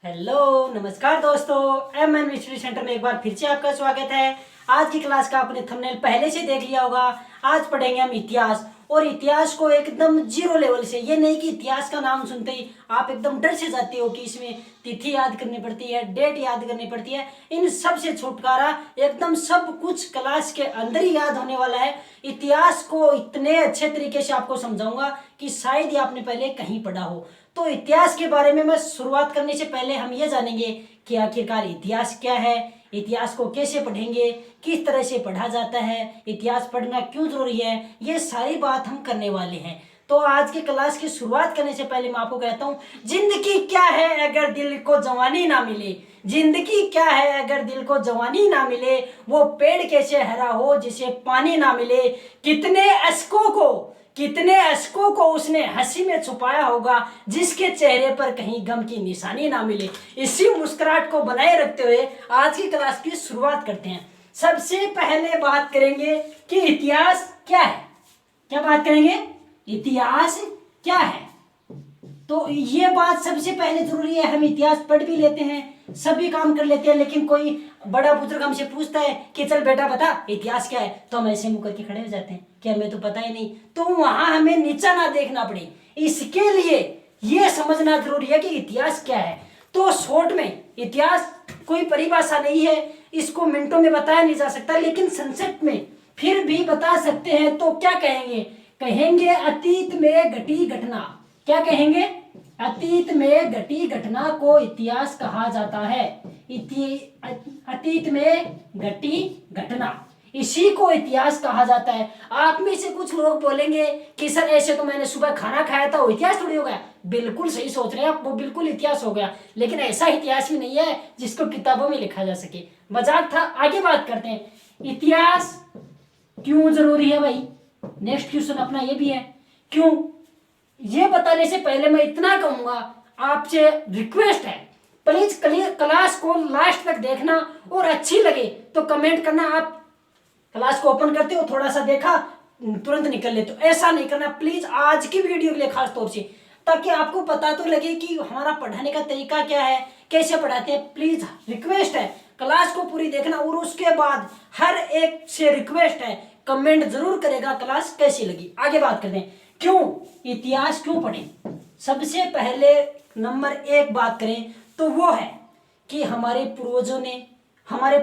Hello नमस्कार दोस्तों, M N study centre में एक बार फिर से आपका स्वागत है। आज की क्लास का आपने थंबनेल पहले से देख लिया होगा। आज पढ़ेंगे हम इतिहास, और इतिहास को एकदम जीरो लेवल से। ये नहीं कि इतिहास का नाम सुनते ही आप एकदम डर से जाते हो कि इसमें तिथि याद करनी पड़ती है, डेट याद करनी पड़ती है। इन सब से छुटकारा, एकदम सब कुछ क्लास के अंदर ही याद होने वाला है। इतिहास को इतने अच्छे तरीके से आपको समझाऊंगा कि शायद ही आपने पहले कहीं पढ़ा हो। तो इतिहास के बारे में मैं शुरुआत करने से पहले हम ये जानेंगे कि आखिरकार इतिहास क्या है, इतिहास को कैसे पढ़ेंगे, किस तरह से पढ़ा जाता है, इतिहास पढ़ना क्यों जरूरी है, ये सारी बात हम करने वाले हैं। तो आज की क्लास की शुरुआत करने से पहले मैं आपको कहता हूँ, जिंदगी क्या है अगर दिल को जवानी ना मिले। जिंदगी क्या है अगर दिल को जवानी ना मिले, वो पेड़ कैसे हरा हो जिसे पानी ना मिले। कितने अशकों को उसने हंसी में छुपाया होगा, जिसके चेहरे पर कहीं गम की निशानी ना मिले। इसी मुस्कुराहट को बनाए रखते हुए आज की क्लास की शुरुआत करते हैं। सबसे पहले बात करेंगे कि इतिहास क्या है। क्या बात करेंगे? इतिहास क्या है। तो ये बात सबसे पहले जरूरी है। हम इतिहास पढ़ भी लेते हैं, सभी काम कर लेते हैं, लेकिन कोई बड़ा बुजुर्ग हमसे पूछता है कि चल बेटा बता इतिहास क्या है, तो हम ऐसे मुंह करके खड़े हो जाते हैं कि हमें तो पता ही नहीं। तो वहां हमें नीचा ना देखना पड़े, इसके लिए ये समझना जरूरी है कि इतिहास क्या है। तो शॉर्ट में इतिहास कोई परिभाषा नहीं है, इसको मिनटों में बताया नहीं जा सकता, लेकिन संक्षिप्त में फिर भी बता सकते हैं। तो क्या कहेंगे? कहेंगे अतीत में घटी घटना। क्या कहेंगे? अतीत में घटी घटना को इतिहास कहा जाता है। अतीत में घटी घटना, इसी को इतिहास कहा जाता है। आप में से कुछ लोग बोलेंगे कि सर ऐसे तो मैंने सुबह खाना खाया था, वो इतिहास थोड़ी हो गया। बिल्कुल सही सोच रहे हैं आप, वो बिल्कुल इतिहास हो गया, लेकिन ऐसा इतिहास भी नहीं है जिसको किताबों में लिखा जा सके। मजाक था। आगे बात करते हैं, इतिहास क्यों जरूरी है भाई। नेक्स्ट क्वेश्चन अपना ये भी है, क्यों। ये बताने से पहले मैं इतना कहूंगा, आपसे रिक्वेस्ट है, प्लीज क्लास को लास्ट तक देखना, और अच्छी लगे तो कमेंट करना। आप क्लास को ओपन करते हो, थोड़ा सा देखा, तुरंत निकल लेते हो, ऐसा नहीं करना प्लीज। आज की वीडियो के लिए खास तौर से, ताकि आपको पता तो लगे कि हमारा पढ़ाने का तरीका क्या है, कैसे पढ़ाते हैं। प्लीज रिक्वेस्ट है, क्लास को पूरी देखना, और उसके बाद हर एक से रिक्वेस्ट है, कमेंट जरूर करेगा क्लास कैसी लगी। आगे बात करते हैं, क्यों इतिहास क्यों पढ़ें। सबसे पहले नंबर एक बात करें तो वो है कि हमारे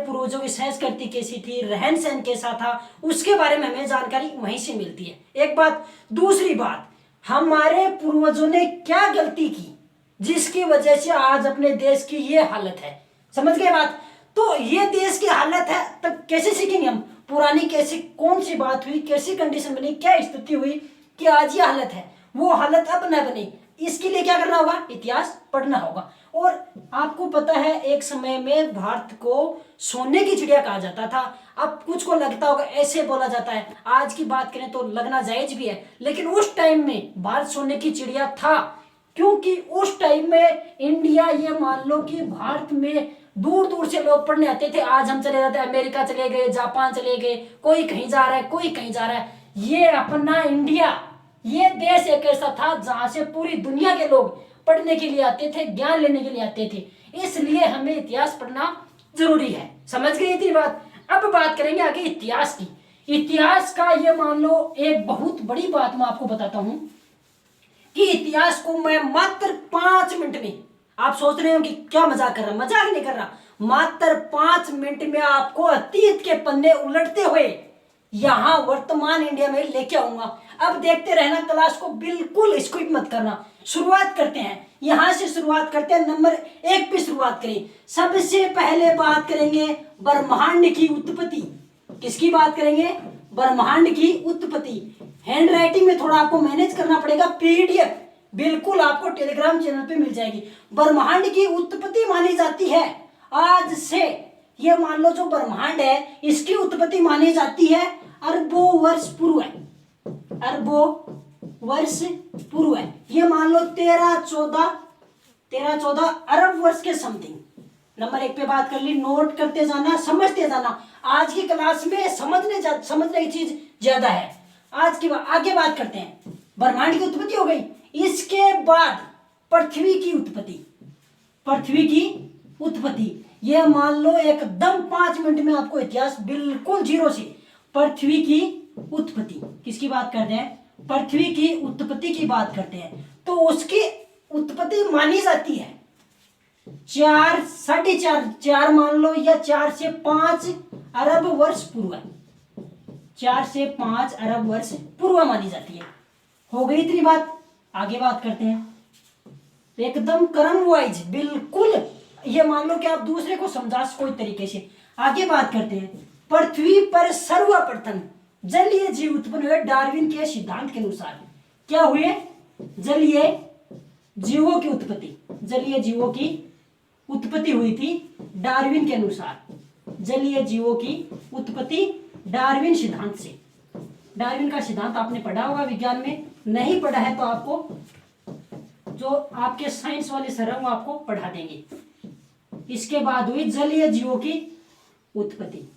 पूर्वजों की संस्कृति कैसी थी, रहन सहन कैसा था, उसके बारे में हमें जानकारी वहीं से मिलती है। एक बात। दूसरी बात, हमारे पूर्वजों ने क्या गलती की जिसकी वजह से आज अपने देश की ये हालत है। समझ गए बात? तो ये देश की हालत है, तब कैसे सीखेंगे हम पुरानी, कैसी कौन सी बात हुई, कैसी कंडीशन बनी, क्या स्थिति हुई कि आज ये हालत है, वो हालत अब न बने। इसके लिए क्या करना होगा? इतिहास पढ़ना होगा। और आपको पता है, एक समय में भारत को सोने की चिड़िया कहा जाता था। अब कुछ को लगता होगा ऐसे बोला जाता है, आज की बात करें तो लगना जायज भी है, लेकिन उस टाइम में भारत सोने की चिड़िया था, क्योंकि उस टाइम में इंडिया, ये मान लो कि भारत में दूर दूर से लोग पढ़ने आते थे। आज हम चले जाते हैं, अमेरिका चले गए, जापान चले गए, कोई कहीं जा रहा है, कोई कहीं जा रहा है। ये अपना इंडिया, ये देश एक ऐसा था जहां से पूरी दुनिया के लोग पढ़ने के लिए आते थे, ज्ञान लेने के लिए आते थे। इसलिए हमें इतिहास पढ़ना जरूरी है। समझ गए इतनी बात? अब बात करेंगे आगे इतिहास की। इतिहास का ये मान लो एक बहुत बड़ी बात मैं आपको बताता हूं कि इतिहास को मैं मात्र 5 मिनट में, आप सोच रहे हो कि क्या मजाक कर रहा, मजाक नहीं कर रहा, मात्र 5 मिनट में आपको अतीत के पन्ने उलटते हुए यहां वर्तमान इंडिया में लेके आऊंगा। अब देखते रहना क्लास को, बिल्कुल स्किप मत करना। शुरुआत करते हैं, यहां से शुरुआत करते हैं, नंबर 1 पे शुरुआत करें। सबसे पहले बात करेंगे ब्रह्मांड की उत्पत्ति। किसकी बात करेंगे? ब्रह्मांड की उत्पत्ति। हैंड राइटिंग में थोड़ा आपको मैनेज करना पड़ेगा, पीडीएफ बिल्कुल आपको टेलीग्राम चैनल पे मिल जाएगी। ब्रह्मांड की उत्पत्ति मानी जाती है आज से, ये मान लो जो ब्रह्मांड है इसकी उत्पत्ति मानी जाती है अरबों वर्ष पूर्व है। अरबों वर्ष पूर्व है, ये मान लो 13-14 अरब वर्ष के समथिंग। नंबर 1 पे बात कर ली, नोट करते जाना, समझते जाना। आज की क्लास में समझने की चीज ज्यादा है। आगे बात करते हैं, ब्रह्मांड की उत्पत्ति हो गई। इसके बाद पृथ्वी की उत्पत्ति। पृथ्वी की उत्पत्ति। ये मान लो एकदम 5 मिनट में आपको इतिहास बिल्कुल जीरो से पृथ्वी की उत्पत्ति, किसकी बात करते हैं? पृथ्वी की उत्पत्ति की बात करते हैं। तो उसकी उत्पत्ति मानी जाती है 4 साढ़े 4 मान लो, या 4 से 5 अरब वर्ष पूर्व, 4 से 5 अरब वर्ष पूर्व मानी जाती है। हो गई इतनी बात। आगे बात करते हैं एकदम क्रम वाइज, बिल्कुल ये मान लो कि आप दूसरे को समझा कोई तरीके से। आगे बात करते हैं पृथ्वी पर सर्वप्रथम जलीय जीव उत्पन्न हुए डार्विन के सिद्धांत के अनुसार। क्या हुए? जलीय जीवों की उत्पत्ति, जलीय जीवों की उत्पत्ति हुई थी डार्विन के अनुसार। जलीय जीवों की उत्पत्ति डार्विन सिद्धांत से। डार्विन का सिद्धांत आपने पढ़ा होगा विज्ञान में, नहीं पढ़ा है तो आपको जो आपके साइंस वाले सर हैं वो आपको पढ़ा देंगे। इसके बाद हुई जलीय जीवों की उत्पत्ति।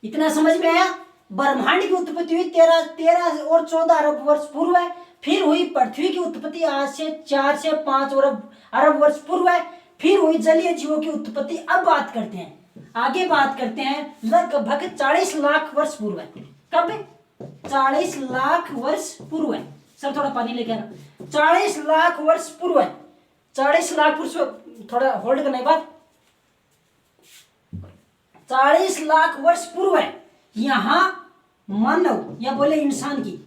इतना समझ में आया? ब्रह्मांड की उत्पत्ति हुई 13 और 14 अरब वर्ष पूर्व है। फिर हुई पृथ्वी की उत्पत्ति आज से 4 से 5 अरब वर्ष पूर्व है। फिर हुई जलीय जीवों की उत्पत्ति। अब बात करते हैं, आगे बात करते हैं लगभग 40 लाख वर्ष पूर्व है। कब? 40 लाख वर्ष पूर्व है। सर थोड़ा पानी लेके आना। 40 लाख वर्ष पूर्व है। 40 लाख वर्ष, थोड़ा होल्ड करने के बाद 40 लाख वर्ष पूर्व है। यहां मानव या बोले इंसान की,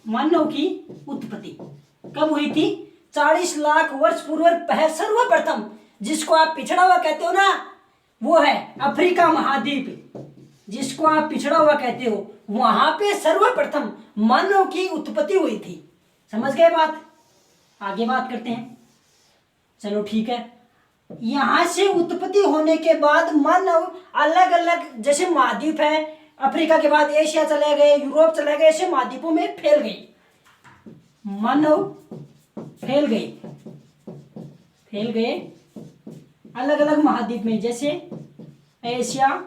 मानव की उत्पत्ति कब हुई थी? 40 लाख वर्ष पूर्व। सर्वप्रथम जिसको आप पिछड़ा हुआ कहते हो ना, वो है अफ्रीका महाद्वीप, जिसको आप पिछड़ा हुआ कहते हो, वहां पे सर्वप्रथम मानव की उत्पत्ति हुई थी। समझ गए बात? आगे बात करते हैं। चलो ठीक है। यहां से उत्पत्ति होने के बाद मानव अलग अलग, जैसे महाद्वीप है, अफ्रीका के बाद एशिया चले गए, यूरोप चले गए, ऐसे महाद्वीपों में फैल गए। मानव फैल गए अलग अलग महाद्वीप में, जैसे एशिया,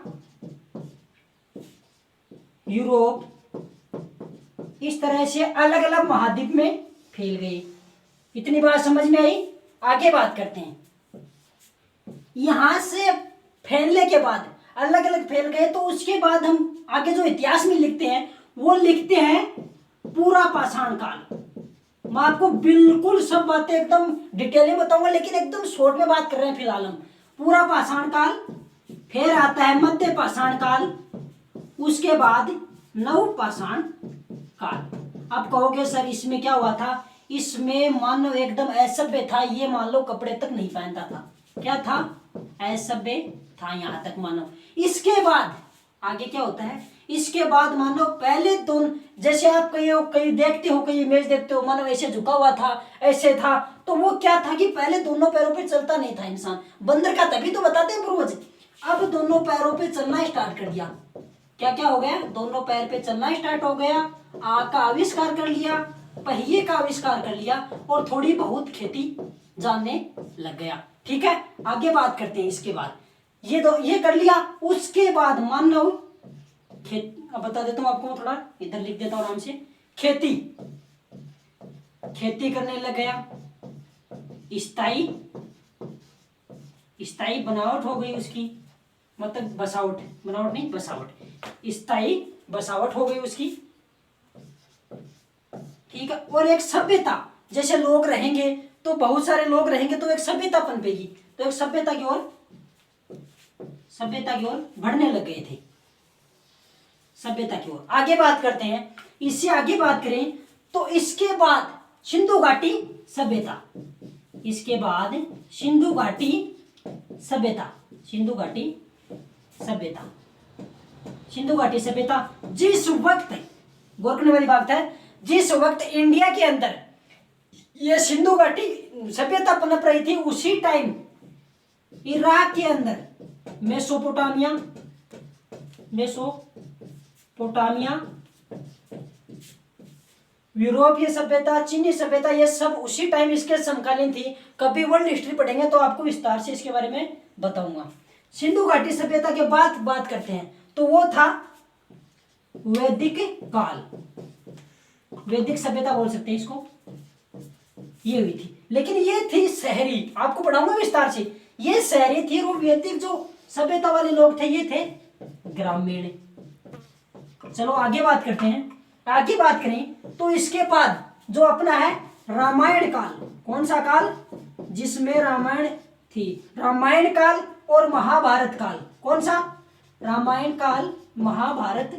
यूरोप, इस तरह से अलग अलग महाद्वीप में फैल गए। इतनी बात समझ में आई? आगे बात करते हैं। यहां से फैलने के बाद अलग अलग फैल गए, तो उसके बाद हम आगे जो इतिहास में लिखते हैं वो लिखते हैं पूरा पाषाण काल। मैं आपको बिल्कुल सब बातें एकदम डिटेल में बताऊंगा, लेकिन एकदम शॉर्ट में बात कर रहे हैं फिलहाल हम। पूरा पाषाण काल, फिर आता है मध्य पाषाण काल, उसके बाद नव पाषाण काल। आप कहोगे सर इसमें क्या हुआ था? इसमें मानव एकदम असभ्य था, ये मान लो कपड़े तक नहीं पहनता था। क्या था? असभ्य था यहां तक मानव। इसके बाद आगे क्या होता है? इसके बाद मानव पहले दोनों, जैसे आप कहीं देखते हो, कहीं इमेज देखते हो, मानव ऐसे झुका हुआ था, ऐसे था, तो वो क्या था कि पहले दोनों पैरों पे चलता नहीं था इंसान। बंदर का तभी तो बताते हैं पूर्वज। अब दोनों पैरों पे चलना स्टार्ट कर दिया। क्या क्या हो गया? दोनों पैर पे चलना स्टार्ट हो गया, आग का आविष्कार कर लिया, पहिए का आविष्कार कर लिया, और थोड़ी बहुत खेती जानने लग गया। ठीक है, आगे बात करते हैं। इसके बाद ये कर लिया। उसके बाद मानव अब बता देता हूं आपको, थोड़ा इधर लिख देता हूं आराम से। खेती करने लग गया। स्थायी बनावट हो गई उसकी, मतलब बनावट नहीं, स्थायी बसावट हो गई उसकी। ठीक है। और एक सभ्यता, जैसे लोग रहेंगे तो बहुत सारे लोग रहेंगे तो एक सभ्यता पनपेगी, तो एक सभ्यता की ओर बढ़ने लग गए थे। सभ्यता की ओर आगे बात करते हैं। इससे आगे बात करें तो इसके बाद सिंधु घाटी सभ्यता, इसके बाद सिंधु घाटी सभ्यता, जिस वक्त, गौर करने वाली बात है, जिस वक्त इंडिया के अंदर ये सिंधु घाटी सभ्यता पनप रही थी, उसी टाइम इराक के अंदर मेसोपोटामिया, यूरोपीय सभ्यता, चीनी सभ्यता, ये सब उसी टाइम इसके समकालीन थी। कभी वर्ल्ड हिस्ट्री पढ़ेंगे तो आपको विस्तार से इसके बारे में बताऊंगा। सिंधु घाटी सभ्यता के बाद बात करते हैं तो वो था वैदिक काल, वैदिक सभ्यता बोल सकते हैं इसको, ये हुई थी। लेकिन ये थी शहरी, आपको पढ़ाऊंगा विस्तार से। ये शहरी थी और वैदिक जो सभ्यता वाले लोग थे ये थे ग्रामीण। चलो आगे बात करते हैं। आगे बात करें तो इसके बाद जो अपना है रामायण काल, कौन सा काल, जिसमें रामायण थी, रामायण काल और महाभारत काल, कौन सा, रामायण काल महाभारत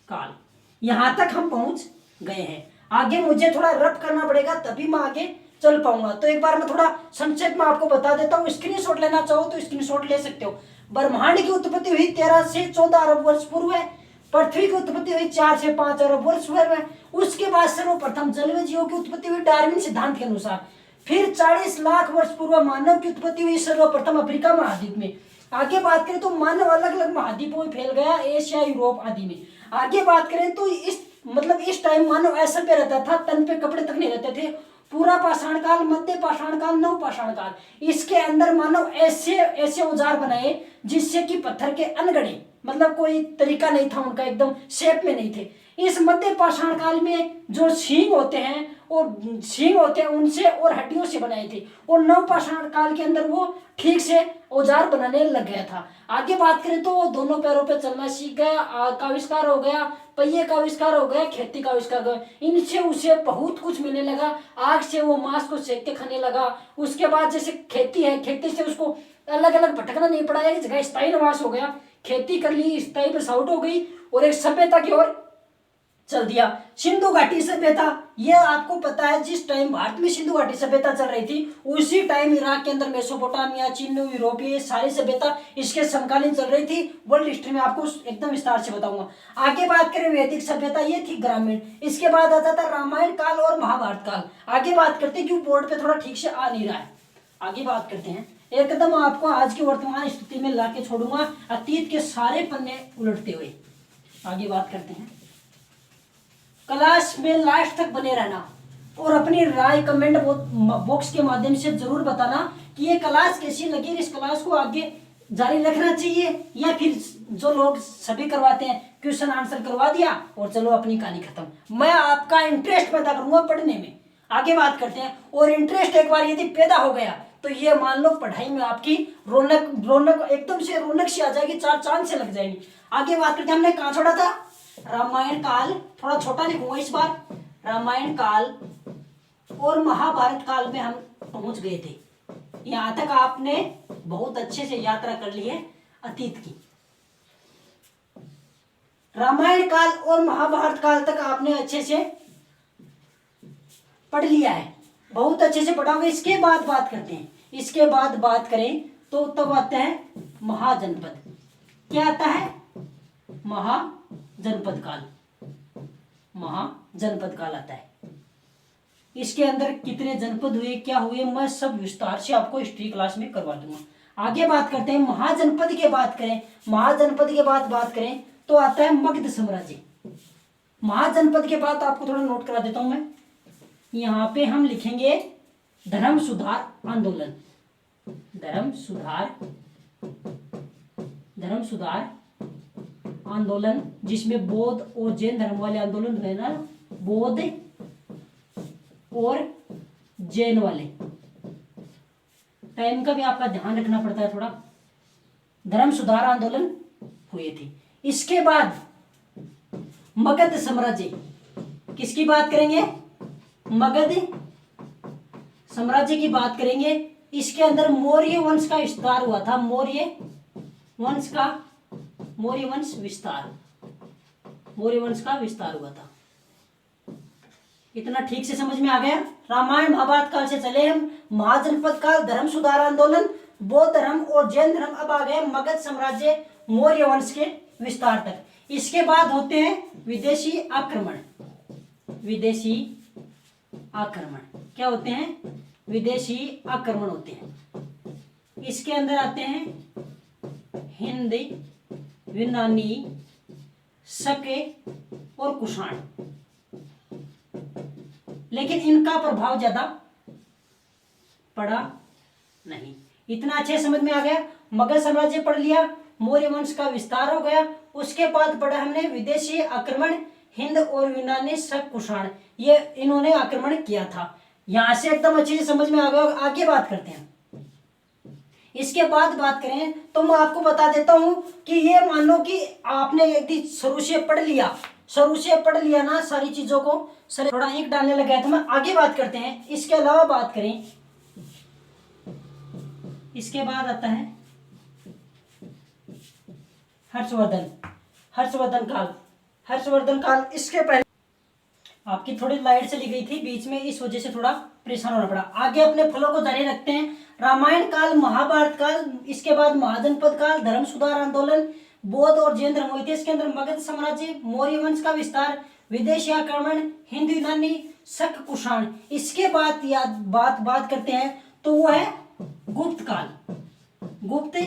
काल, यहां तक हम पहुंच गए हैं। आगे मुझे थोड़ा रब करना पड़ेगा तभी मैं आगे चल पाऊंगा। तो एक बार मैं थोड़ा संक्षेप में आपको बता देता हूँ, स्क्रीनशॉट लेना चाहो तो स्क्रीनशॉट ले सकते हो। ब्रह्मांड की उत्पत्ति हुई 13 से 14 अरब वर्ष पूर्व है। पृथ्वी की उत्पत्ति हुई 4 से 5 अरब वर्ष पूर्व है। उसके बाद सर्वप्रथम जलमय जीवों की उत्पत्ति हुई डार्विन सिद्धांत के अनुसार। फिर 40 लाख वर्ष पूर्व मानव की उत्पत्ति हुई सर्वप्रथम अफ्रीका महाद्वीप में। आगे बात करें तो मानव अलग अलग महाद्वीपों में फैल गया, एशिया, यूरोप आदि में। आगे बात करें तो इस टाइम मानव ऐसा पे रहता था, तन पे कपड़े तक नहीं रहते थे। पूरा पाषाण काल, मध्य पाषाण काल, नव पाषाण काल, इसके अंदर मानव ऐसे ऐसे औजार बनाए जिससे कि पत्थर के अनगढ़े, मतलब कोई तरीका नहीं था उनका, एकदम शेप में नहीं थे। इस मध्य पाषाण काल में जो सींग होते हैं उनसे और हड्डियों से बनाए थे, और नव पाषाण काल के अंदर वो ठीक से औजार बनाने लग गया था। आगे बात करें तो वो दोनों पैरों पे चलना सीख गया, आग का आविष्कार हो गया, पहिए का आविष्कार हो गया, खेती का आविष्कार हो गया। इनसे उसे बहुत कुछ मिलने लगा। आग से वो मांस को सेक के खाने लगा। उसके बाद जैसे खेती है, खेती से उसको अलग अलग भटकना नहीं पड़ा, एक जगह स्थायी निवास हो गया, खेती कर ली, स्थायी बसावट हो गई और एक सभ्यता की ओर चल दिया। सिंधु घाटी सभ्यता, यह आपको पता है जिस टाइम भारत में सिंधु घाटी सभ्यता चल रही थी उसी टाइम इराक के अंदर मेसोपोटामिया, चीन, यूरोपीय सारी सभ्यता इसके समकालीन चल रही थी। वर्ल्ड हिस्ट्री में आपको एकदम विस्तार से बताऊंगा। आगे बात करें वैदिक सभ्यता, ये थी ग्रामीण। इसके बाद आ जाता रामायण काल और महाभारत काल। आगे बात करते हैं, क्यों बोर्ड पे थोड़ा ठीक से आ नहीं रहा है। आगे बात करते हैं, एकदम आपको आज की वर्तमान स्थिति में लाके छोड़ूंगा, अतीत के सारे पन्ने उलटते हुए। आगे बात करते हैं, क्लास में लास्ट तक बने रहना और अपनी राय कमेंट बॉक्स के माध्यम से जरूर बताना कि ये क्लास कैसी लगी। इस क्लास को आगे जारी रखना चाहिए या फिर जो लोग सभी करवाते हैं क्वेश्चन आंसर करवा दिया और चलो अपनी कहानी खत्म। मैं आपका इंटरेस्ट पैदा करूंगा पढ़ने में। आगे बात करते हैं, और इंटरेस्ट एक बार यदि पैदा हो गया तो ये मान लो पढ़ाई में आपकी रौनक एकदम से रौनक सी आ जाएगी, चार चांद से लग जाएगी। आगे बात करते हैं, हमने कहाँ छोड़ा था, रामायण काल, थोड़ा छोटा लिखूंगा इस बार, रामायण काल और महाभारत काल में हम पहुंच गए थे। यहां तक आपने बहुत अच्छे से यात्रा कर ली है अतीत की। रामायण काल और महाभारत काल तक आपने अच्छे से पढ़ लिया है, बहुत अच्छे से पढ़ा होगा। इसके बाद बात करते हैं, इसके बाद बात करें तो तब आता है महाजनपद। क्या आता है, महाजनपद काल, महाजनपद काल आता है। इसके अंदर कितने जनपद हुए, क्या हुए, मैं सब विस्तार से आपको हिस्ट्री क्लास में करवा दूंगा। आगे बात करते हैं, महाजनपद की बात करें, महाजनपद के बाद बात करें तो आता है मगध साम्राज्य। महाजनपद के बाद आपको थोड़ा नोट करा देता हूं मैं, यहां पे हम लिखेंगे धर्म सुधार आंदोलन, धर्म सुधार आंदोलन, जिसमें बौद्ध और जैन धर्म वाले आंदोलन हुए ना, बौद्ध और जैन वाले। टाइम का भी आपका ध्यान रखना पड़ता है थोड़ा। धर्म सुधार आंदोलन हुए थे। इसके बाद मगध साम्राज्य, किसकी बात करेंगे, मगध साम्राज्य की बात करेंगे। इसके अंदर मौर्य वंश का विस्तार हुआ था, मौर्य वंश का विस्तार हुआ था। इतना ठीक से समझ में आ गया। रामायण महाभारत काल से चले हम, महाजनपद काल, धर्म सुधार आंदोलन, बौद्ध धर्म और जैन धर्म, अब आ गए मगध साम्राज्य, मौर्य वंश के विस्तार तक। इसके बाद होते हैं विदेशी आक्रमण। विदेशी आक्रमण क्या होते हैं, विदेशी आक्रमण होते हैं। इसके अंदर आते हैं हिंद, यूनानी, शके और कुषाण, लेकिन इनका प्रभाव ज्यादा पड़ा नहीं। इतना अच्छे समझ में आ गया। मगध साम्राज्य पढ़ लिया, मौर्य वंश का विस्तार हो गया। उसके बाद पढ़ा हमने विदेशी आक्रमण, हिंद और यूनानी, शक, कुषाण, ये इन्होंने आक्रमण किया था। यहां से एकदम अच्छे से समझ में आ गया। आगे बात करते हैं। इसके बाद बात करें तो मैं आपको बता देता हूं कि ये मान लो कि आपने एक दिन शुरू से पढ़ लिया, शुरू से पढ़ लिया ना सारी चीजों को, सर थोड़ा ईंट डालने लगा है, तो मैं आगे बात करते हैं। इसके अलावा बात करें, इसके बाद आता है हर्षवर्धन, हर्षवर्धन काल, हर्षवर्धन काल। इसके पहले आपकी थोड़ी लाइट चली गई थी बीच में, इस वजह से थोड़ा परेशान होना पड़ा। आगे अपने फलों को जारी रखते हैं। रामायण काल, महाभारत काल, इसके बाद महाजनपद काल, धर्म सुधार आंदोलन, बौद्ध और जैन धर्म हुए थे। इसके अंदर मगध साम्राज्य, मौर्य वंश का विस्तार, विदेशी आक्रमण, हिंदू यूनानी, शक कुषाण। इसके बाद बात करते हैं तो वो है गुप्त काल, गुप्त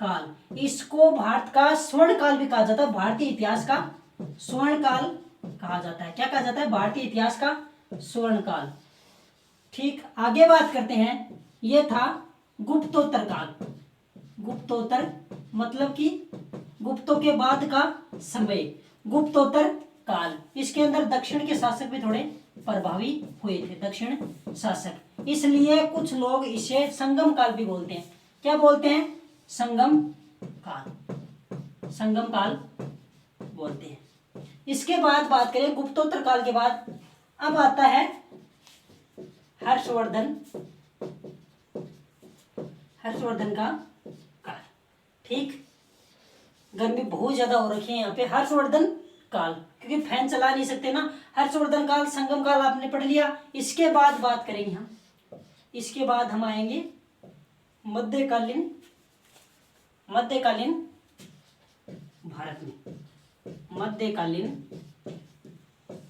काल। इसको भारत का स्वर्ण काल भी कहा जाता है, भारतीय इतिहास का स्वर्ण काल कहा जाता है। क्या कहा जाता है? भारतीय इतिहास का स्वर्ण काल। ठीक, आगे बात करते हैं। यह था गुप्तोत्तर काल। गुप्तोत्तर मतलब कि गुप्तों के बाद का समय, गुप्तोत्तर काल। इसके अंदर दक्षिण के शासक भी थोड़े प्रभावी हुए थे, दक्षिण शासक, इसलिए कुछ लोग इसे संगम काल भी बोलते हैं। क्या बोलते हैं? संगम काल, संगम काल बोलते हैं। इसके बाद बात करें गुप्तोत्तर काल के बाद, अब आता है हर्षवर्धन, हर्षवर्धन का काल। ठीक, गर्मी बहुत ज्यादा हो रखी है यहाँ पे। हर्षवर्धन काल, क्योंकि फैन चला नहीं सकते ना। हर्षवर्धन काल, संगम काल आपने पढ़ लिया। इसके बाद बात करेंगे हम, इसके बाद हम आएंगे मध्यकालीन, मध्यकालीन भारत में, मध्यकालीन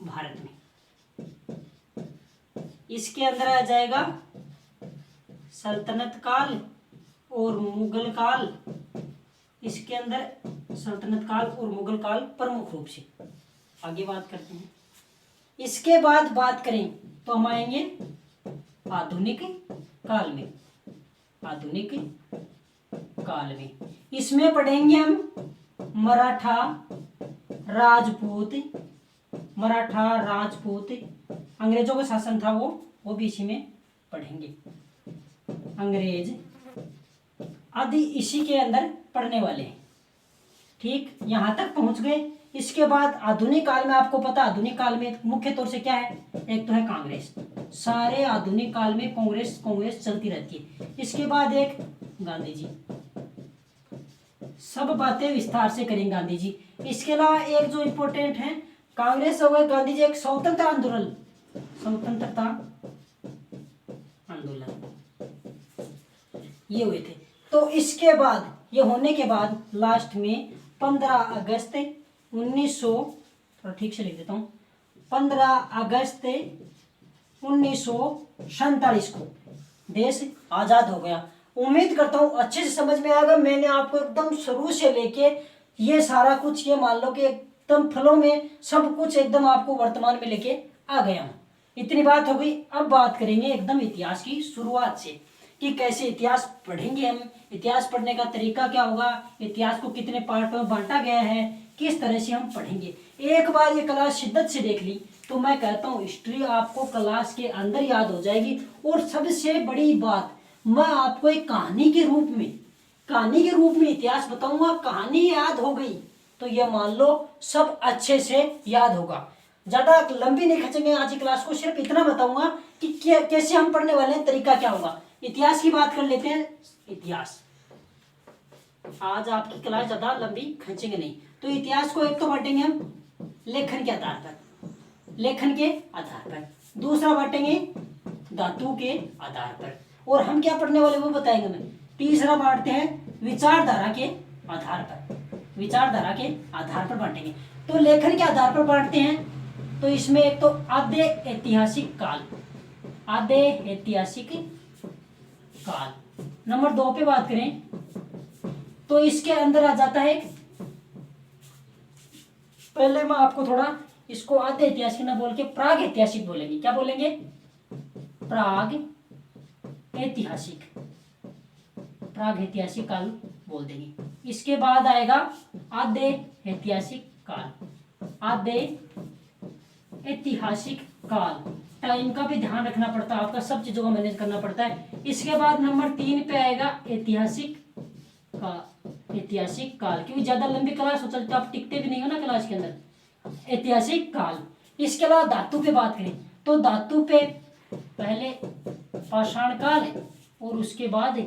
भारत में। इसके अंदर आ जाएगा सल्तनत काल और मुगल काल। इसके अंदर सल्तनत काल और मुगल काल प्रमुख रूप से। आगे बात करते हैं। इसके बाद बात करें तो हम आएंगे आधुनिक काल में, आधुनिक काल में। इसमें पढ़ेंगे हम मराठा, राजपूत, मराठा राजपूत, अंग्रेजों का शासन था वो भी इसी में पढ़ेंगे, अंग्रेज आदि इसी के अंदर पढ़ने वाले हैं। ठीक, यहां तक पहुंच गए। इसके बाद आधुनिक काल में आपको पता, आधुनिक काल में मुख्य तौर से क्या है? एक तो है कांग्रेस, सारे आधुनिक काल में कांग्रेस कांग्रेस चलती रहती है। इसके बाद एक गांधी जी, सब बातें विस्तार से करेंगे गांधी जी। इसके अलावा एक जो इम्पोर्टेंट है, कांग्रेस हो गए, गांधी जी एक स्वतंत्रता आंदोलन, स्वतंत्रता आंदोलन ये हुए थे। तो इसके बाद, ये होने के बाद लास्ट में 15 अगस्त 1900, ठीक से लिख देता हूँ, 15 अगस्त 1947 को देश आजाद हो गया। उम्मीद करता हूँ अच्छे से समझ में आएगा। मैंने आपको एकदम शुरू से लेके ये सारा कुछ, ये मान लो कि एकदम फ्लो में सब कुछ एकदम आपको वर्तमान में लेके आ गया हूँ। इतनी बात हो गई। अब बात करेंगे एकदम इतिहास की शुरुआत से कि कैसे इतिहास पढ़ेंगे हम, इतिहास पढ़ने का तरीका क्या होगा, इतिहास को कितने पार्ट में बांटा गया है, किस तरह से हम पढ़ेंगे। एक बार ये क्लास शिद्दत से देख ली तो मैं कहता हूँ हिस्ट्री आपको क्लास के अंदर याद हो जाएगी। और सबसे बड़ी बात, मैं आपको एक कहानी के रूप में, कहानी के रूप में इतिहास बताऊंगा। कहानी याद हो गई तो ये मान लो सब अच्छे से याद होगा। ज्यादा लंबी नहीं खींचेंगे आज की क्लास को, सिर्फ इतना बताऊंगा कि कैसे हम पढ़ने वाले हैं, तरीका क्या होगा। इतिहास की बात कर लेते हैं। इतिहास आज आपकी क्लास ज्यादा लंबी खींचेंगे नहीं, तो इतिहास को एक तो बांटेंगे हम लेखन के आधार पर, लेखन के आधार पर। दूसरा बांटेंगे धातु के आधार पर। और हम क्या पढ़ने वाले वो बताएंगे मैं। तीसरा बांटते हैं विचारधारा के आधार पर, विचारधारा के आधार पर बांटेंगे। तो लेखन के आधार पर बांटते हैं तो इसमें एक तो आद्य ऐतिहासिक काल, आद्य ऐतिहासिक काल। नंबर 2 पे बात करें तो इसके अंदर आ जाता है, पहले मैं आपको थोड़ा इसको आद्य ऐतिहासिक ना बोल के प्राग ऐतिहासिक बोलेंगे। क्या बोलेंगे? प्राग ऐतिहासिक, प्राग ऐतिहासिक काल बोल देंगे। इसके बाद आएगा आद्य ऐतिहासिक काल, आद्य ऐतिहासिक काल। टाइम का भी ध्यान रखना पड़ता है, आपका सब चीजों को मैनेज करना पड़ता है। इसके बाद नंबर 3 पे आएगा ऐतिहासिक काल, क्योंकि ज्यादा लंबी क्लास हो चलती आप टिकते भी नहीं हो ना क्लास के अंदर। ऐतिहासिक काल। इसके अलावा धातु पे बात करें तो धातु पे पहले पाषाण काल है और उसके बाद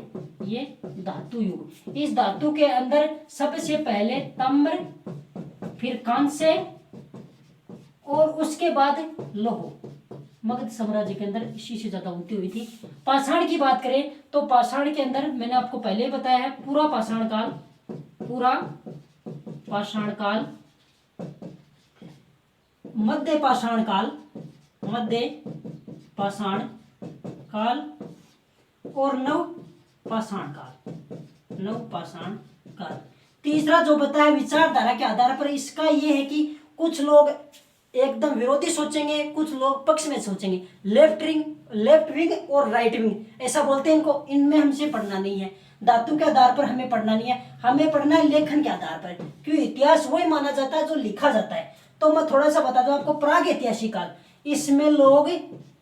ये धातु युग। इस धातु के अंदर सबसे पहले ताम्र, फिर कांस्य और उसके बाद लौह। मगध साम्राज्य के अंदर इसी से ज्यादा उन्नति हुई थी। पाषाण की बात करें तो पाषाण के अंदर मैंने आपको पहले ही बताया है पूरा पाषाण काल, मध्य पाषाण काल और नव पाषाण काल। तीसरा जो बताया विचारधारा के आधार पर, इसका ये है कि कुछ लोग एकदम विरोधी सोचेंगे, कुछ लोग पक्ष में सोचेंगे, लेफ्ट विंग और राइट विंग ऐसा बोलते हैं इनको। इनमें हमसे पढ़ना नहीं है, धातु के आधार पर हमें पढ़ना नहीं है, हमें पढ़ना है लेखन के आधार पर, क्योंकि इतिहास वही माना जाता है जो लिखा जाता है। तो मैं थोड़ा सा बता दूं आपको, प्राग ऐतिहासिक काल, इसमें लोग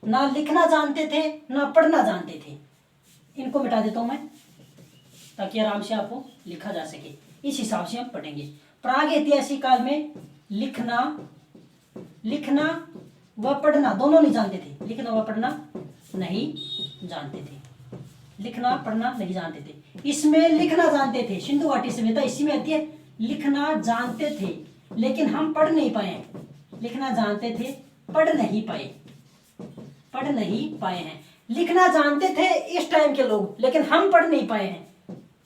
ना लिखना जानते थे ना पढ़ना जानते थे। इनको मिटा देता हूं मैं ताकि आराम से आपको लिखा जा सके, इस हिसाब से हम पढ़ेंगे। प्राग ऐतिहासिक काल में लिखना व पढ़ना दोनों नहीं जानते थे, लिखना व पढ़ना नहीं जानते थे, लिखना पढ़ना नहीं जानते थे। इसमें लिखना जानते थे, सिंधु घाटी सभ्यता इसी में आती है। लिखना जानते थे लेकिन हम पढ़ नहीं पाए, लिखना जानते थे पढ़ नहीं पाए हैं। लिखना जानते थे इस टाइम के लोग लेकिन हम पढ़ नहीं पाए हैं,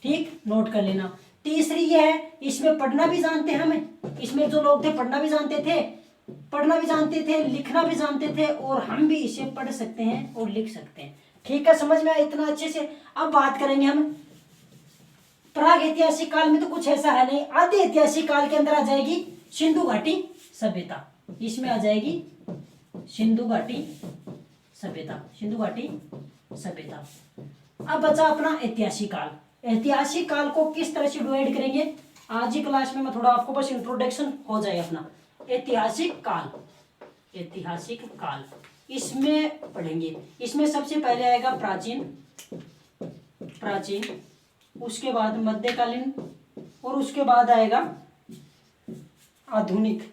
ठीक, नोट कर लेना। तीसरी ये है, इसमें पढ़ना भी जानते हैं हमें, इसमें जो लोग थे पढ़ना भी जानते थे, लिखना भी जानते थे और हम भी इसे पढ़ सकते हैं और लिख सकते हैं। ठीक है, समझ में आया इतना अच्छे से। अब बात करेंगे हम प्राग ऐतिहासिक काल में, तो कुछ ऐसा है नहीं। आदि ऐतिहासिक काल के अंदर आ जाएगी सिंधु घाटी सभ्यता, इसमें आ जाएगी सिंधु घाटी सभ्यता। अब बचा अपना ऐतिहासिक काल। ऐतिहासिक काल को किस तरह से डिवाइड करेंगे आज ही क्लास में मैं थोड़ा आपको बस इंट्रोडक्शन हो जाए अपना। ऐतिहासिक काल इसमें पढ़ेंगे, इसमें सबसे पहले आएगा प्राचीन, उसके बाद मध्यकालीन और उसके बाद आएगा आधुनिक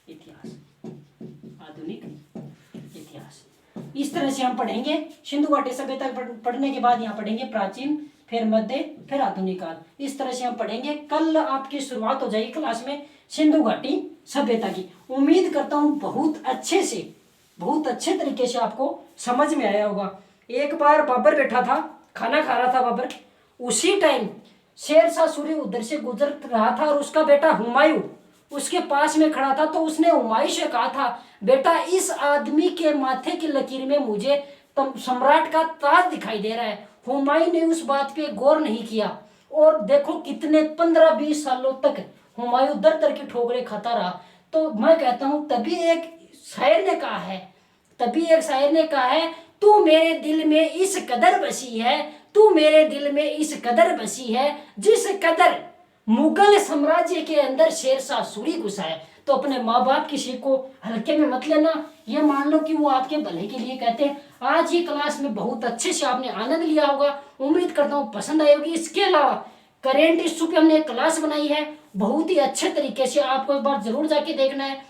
इतिहास। इस तरह से हम पढ़ेंगे। सिंधु घाटी सभ्यता पढ़ने के बाद यहाँ पढ़ेंगे प्राचीन, फिर मध्य, फिर आधुनिक काल। इस तरह से हम पढ़ेंगे। कल आपकी शुरुआत हो जाएगी क्लास में सिंधु घाटी सभ्यता की। उम्मीद करता हूँ बहुत अच्छे तरीके से आपको समझ में आया होगा। एक बार बाबर बैठा था, खाना खा रहा था बाबर, उसी टाइम शेरशाह सूरी उधर से गुजर रहा था और उसका बेटा हुमायूं उसके पास में खड़ा था। तो उसने हुमायूं से कहा था, बेटा इस आदमी के माथे की लकीर में मुझे सम्राट का ताज दिखाई दे रहा है। हुमायूं ने उस बात पे गौर नहीं किया और देखो कितने 15-20 सालों तक हुमायूं दर दर की ठोकरें खाता रहा। तो मैं कहता हूँ तभी एक शायर ने कहा है, तू मेरे दिल में इस कदर बसी है जिस कदर मुगल साम्राज्य के अंदर शेरशाह सूरी घुसा है। तो अपने माँ बाप किसी को हल्के में मत लेना, ये मान लो कि वो आपके भले के लिए कहते हैं। आज ही क्लास में बहुत अच्छे से आपने आनंद लिया होगा, उम्मीद करता हूँ पसंद आई होगी। इसके अलावा करेंट इश्यू पे हमने एक क्लास बनाई है, बहुत ही अच्छे तरीके से आपको एक बार जरूर जाके देखना है।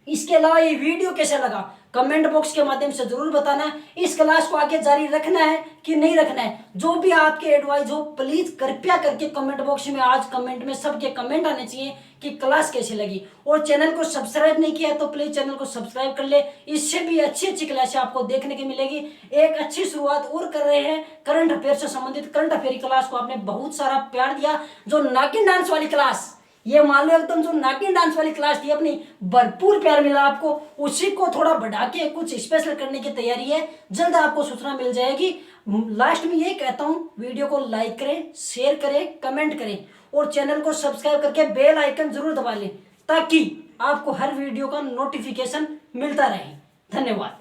इसके अलावा ये वीडियो कैसा लगा कमेंट बॉक्स के माध्यम से जरूर बताना। इस क्लास को आगे जारी रखना है कि नहीं रखना है, जो भी आपके एडवाइस हो प्लीज कृपया करके कमेंट बॉक्स में आज कमेंट में सबके कमेंट आने चाहिए कि क्लास कैसी लगी। और चैनल को सब्सक्राइब नहीं किया तो प्लीज चैनल को सब्सक्राइब कर ले, इससे भी अच्छी क्लास आपको देखने की मिलेगी। एक अच्छी शुरुआत और कर रहे हैं करंट अफेयर से संबंधित। करंट अफेयर क्लास को आपने बहुत सारा प्यार दिया। जो नागिन डांस वाली क्लास, ये मान लो एकदम जो नागिन डांस वाली क्लास थी अपनी, भरपूर प्यार मिला आपको, उसी को थोड़ा बढ़ा के कुछ स्पेशल करने की तैयारी है। जल्द आपको सूचना मिल जाएगी। लास्ट में यही कहता हूँ, वीडियो को लाइक करें, शेयर करें, कमेंट करें और चैनल को सब्सक्राइब करके बेल आइकन जरूर दबा लें ताकि आपको हर वीडियो का नोटिफिकेशन मिलता रहे। धन्यवाद।